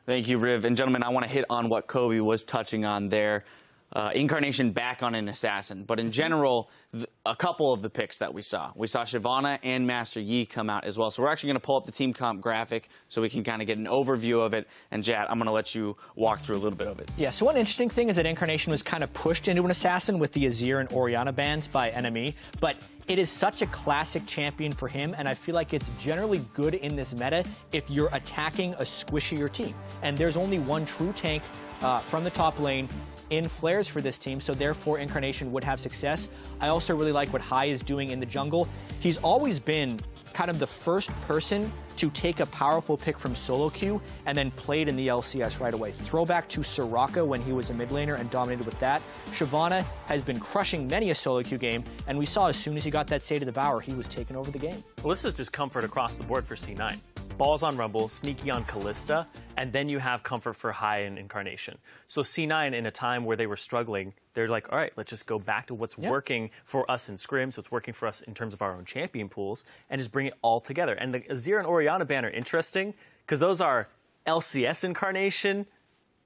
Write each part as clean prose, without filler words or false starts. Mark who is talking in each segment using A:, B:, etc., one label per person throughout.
A: Thank you, Riv. And gentlemen, I want to hit on what Kobe was touching on there. Incarnation back on an assassin. But in general, a couple of the picks that we saw. We saw Shyvana and Master Yi come out as well. So we're actually going to pull up the team comp graphic so we can kind of get an overview of it. And Jad, I'm going to let you walk through a little bit of it.
B: Yeah, so one interesting thing is that Incarnation was kind of pushed into an assassin with the Azir and Orianna bans by Enemy. But it is such a classic champion for him, and I feel like it's generally good in this meta if you're attacking a squishier team. And there's only one true tank from the top lane in flares for this team, so therefore Incarnation would have success. I also really like what Hai is doing in the jungle. He's always been kind of the first person to take a powerful pick from solo queue and then played in the LCS right away. Throwback to Soraka when he was a mid laner and dominated with that. Shyvana has been crushing many a solo queue game, and we saw as soon as he got that State of the Bower, he was taking over the game.
C: Well, this is just comfort across the board for C9. Balls on Rumble, Sneaky on Kalista, and then you have comfort for Hai and Incarnation. So C9, in a time where they were struggling, they're like, all right, let's just go back to what's working for us in scrims, what's working for us in terms of our own champion pools, and just bring it all together. And the Azir and Orianna ban are interesting because those are LCS Incarnation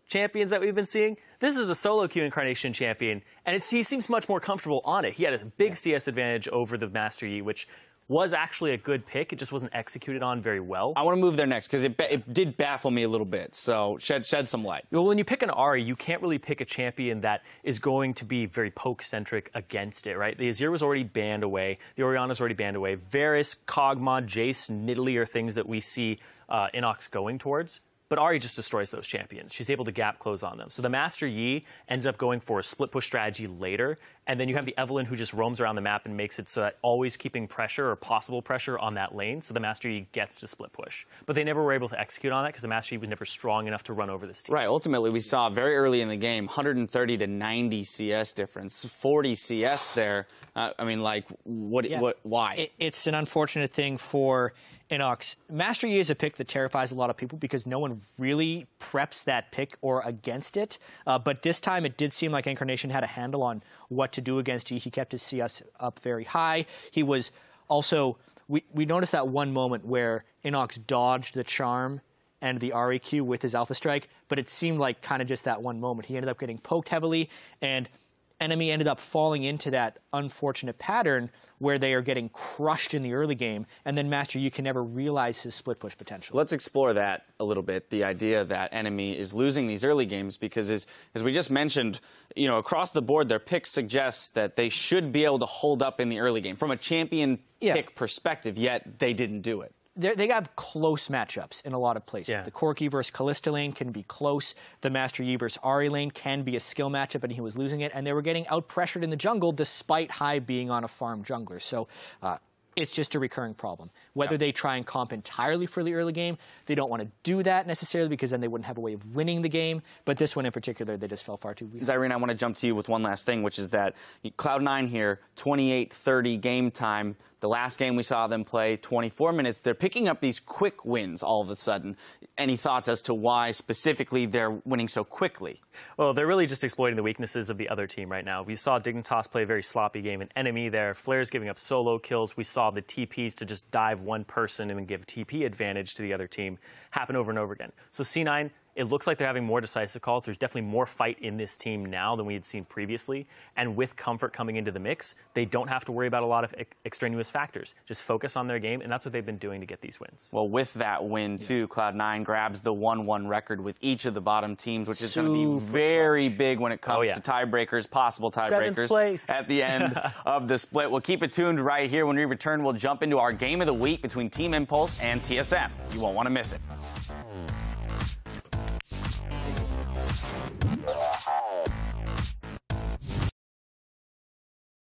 C: champions that we've been seeing. This is a solo queue Incarnation champion, and he seems much more comfortable on it. He had a big CS advantage over the Master Yi, which was actually a good pick. It just wasn't executed on very well.
A: I want to move there next because it did baffle me a little bit. So shed some light.
C: Well, when you pick an Ahri, you can't really pick a champion that is going to be very poke-centric against it, right? The Azir was already banned away. The Orianna's already banned away. Varus, Kog'Maw, Jace, Nidalee are things that we see Inox going towards. But Ahri just destroys those champions. She's able to gap close on them. So the Master Yi ends up going for a split push strategy later. And then you have the Evelynn who just roams around the map and makes it so that always keeping pressure or possible pressure on that lane. So the Master Yi gets to split push. But they never were able to execute on that because the Master Yi was never strong enough to run over this team.
A: Right. Ultimately, we saw very early in the game, 130 to 90 CS difference, 40 CS there. I mean, like, why?
B: It's an unfortunate thing for Inox. Master Yi is a pick that terrifies a lot of people because no one really preps that pick or against it. But this time it did seem like Incarnation had a handle on what to do against Yi. He kept his CS up very high. He was also, we noticed that one moment where Inox dodged the charm and the REQ with his Alpha Strike, but it seemed like kind of just that one moment. He ended up getting poked heavily, and Enemy ended up falling into that unfortunate pattern where they are getting crushed in the early game, and then Master Yi can never realize his split push potential.
A: Let's explore that a little bit, the idea that Enemy is losing these early games because, as we just mentioned, you know, across the board, their pick suggests that they should be able to hold up in the early game from a champion pick perspective, yet they didn't do it.
B: They have close matchups in a lot of places.
C: Yeah.
B: The Corki versus Kalista lane can be close. The Master Yi versus Ahri lane can be a skill matchup, and he was losing it. And they were getting out-pressured in the jungle despite Hai being on a farm jungler. So it's just a recurring problem. Whether they try and comp entirely for the early game, they don't want to do that necessarily because then they wouldn't have a way of winning the game. But this one in particular, they just fell far too weak.
A: Zyrene, I want to jump to you with one last thing, which is that Cloud9 here, 28-30 game time. The last game we saw them play 24 minutes. They're picking up these quick wins all of a sudden. Any thoughts as to why specifically they're winning so quickly?
C: Well, they're really just exploiting the weaknesses of the other team right now. We saw Dignitas play a very sloppy game, an Enemy there. Flair's giving up solo kills. We saw the TPs to just dive one person and then give TP advantage to the other team happen over and over again. So C9, it looks like they're having more decisive calls. There's definitely more fight in this team now than we had seen previously. And with Comfort coming into the mix, they don't have to worry about a lot of extraneous factors. Just focus on their game, and that's what they've been doing to get these wins.
A: Well, with that win, too, Cloud9 grabs the 1-1 record with each of the bottom teams, which is going to be very big when it comes to tiebreakers, possible tiebreakers at the end of the split. We'll keep it tuned right here. When we return, we'll jump into our game of the week between Team Impulse and TSM. You won't want to miss it.